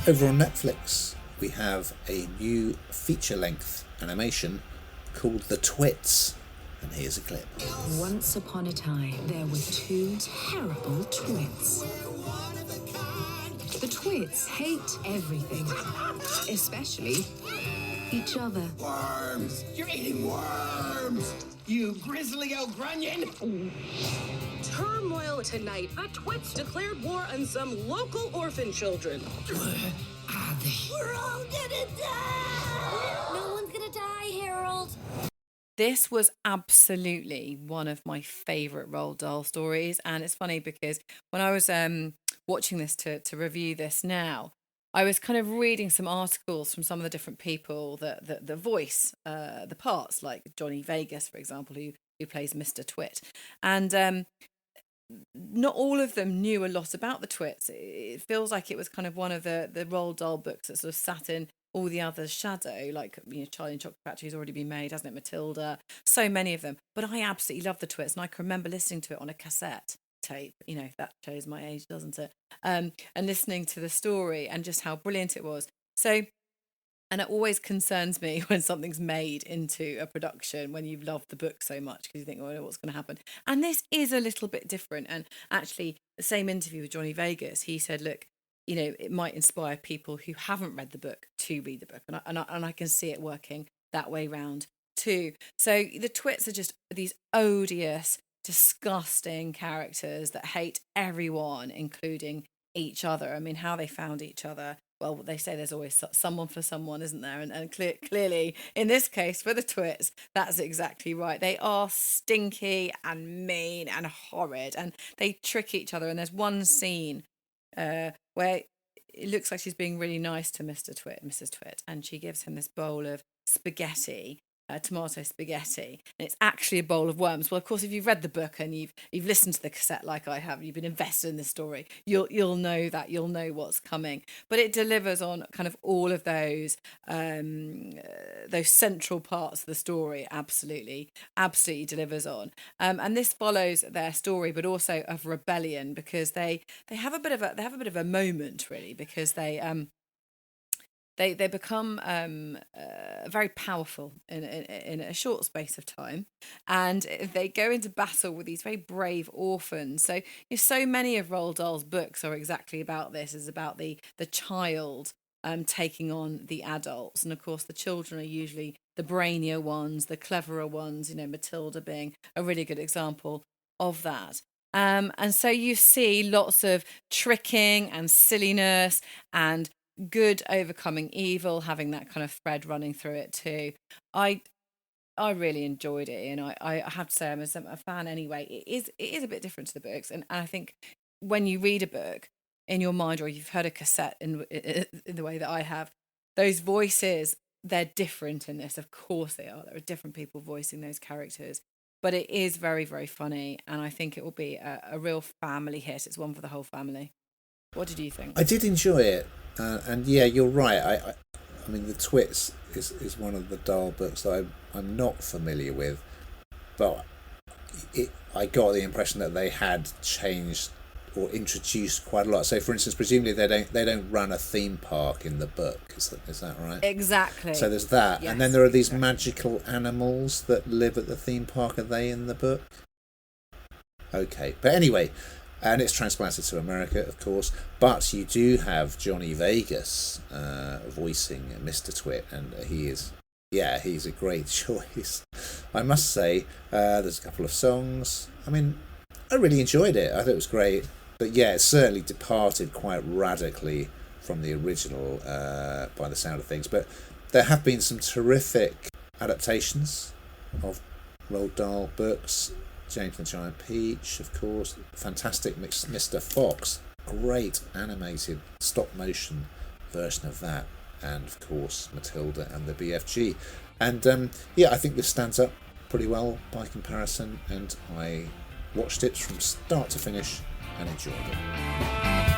Over on Netflix, we have a new feature-length animation called The Twits. And here's a clip. Once upon a time, there were two terrible twits. The twits hate everything, especially each other. Worms! You're eating worms! You grisly old grunion! Turmoil tonight. The Twits declared war on some local orphan children. Where are they? We're all gonna die! No one's gonna die, Harold. This was absolutely one of my favourite Roald Dahl stories. And it's funny because when I was watching this to review this now, I was kind of reading some articles from some of the different people that voice the parts, like Johnny Vegas, for example, who plays Mr. Twit. And not all of them knew a lot about the Twits. It feels like it was kind of one of the Roald Dahl books that sort of sat in all the others' shadow, like, you know, Charlie and Chocolate Factory's already been made, hasn't it? Matilda, so many of them. But I absolutely love the Twits, and I can remember listening to it on a cassette tape. You know, that shows my age, doesn't it? And listening to the story and just how brilliant it was. So, and it always concerns me when something's made into a production when you've loved the book so much, because you think, oh, what's going to happen? And this is a little bit different. And actually, the same interview with Johnny Vegas, he said, look, you know, it might inspire people who haven't read the book to read the book. And I can see it working that way round too. So the Twits are just these odious, disgusting characters that hate everyone, including each other. I mean, how they found each other. Well, they say there's always someone for someone, isn't there? And clearly, in this case, for the Twits, that's exactly right. They are stinky and mean and horrid, and they trick each other. And there's one scene where it looks like she's being really nice to Mrs. Twit, and she gives him this bowl of spaghetti, tomato spaghetti, and it's actually a bowl of worms. Well, of course, if you've read the book and you've listened to the cassette like I have, you've been invested in the story, you'll know that, you'll know what's coming. But it delivers on kind of all of those central parts of the story. Absolutely delivers on. And this follows their story, but also of rebellion, because they have a bit of a moment, really, because they become very powerful in a short space of time, and they go into battle with these very brave orphans. So, you know, so many of Roald Dahl's books are exactly about this. Is about the child taking on the adults, and of course the children are usually the brainier ones, the cleverer ones. You know, Matilda being a really good example of that. And so you see lots of tricking and silliness and good overcoming evil, having that kind of thread running through it too. I really enjoyed it, and I have to say I'm a fan anyway. It is a bit different to the books, and I think when you read a book in your mind, or you've heard a cassette in the way that I have, those voices, they're different in this. Of course they are. There are different people voicing those characters, but it is very, very funny, and I think it will be a real family hit. It's one for the whole family. What did you think? I did enjoy it. And yeah, you're right. I mean, The Twits is one of the Dahl books that I'm not familiar with, but I got the impression that they had changed or introduced quite a lot. So, for instance, presumably they don't run a theme park in the book. Is that right? Exactly. So there's that, yes, and then there are these magical animals that live at the theme park. Are they in the book? Okay, but anyway. And it's transplanted to America, of course. But you do have Johnny Vegas voicing Mr. Twit, and he's a great choice. I must say, there's a couple of songs. I mean, I really enjoyed it. I thought it was great. But yeah, it certainly departed quite radically from the original by the sound of things. But there have been some terrific adaptations of Roald Dahl books. James and the Giant Peach, of course, fantastic Mr. Fox, great animated stop motion version of that, and of course Matilda and the BFG. And I think this stands up pretty well by comparison, and I watched it from start to finish and enjoyed it.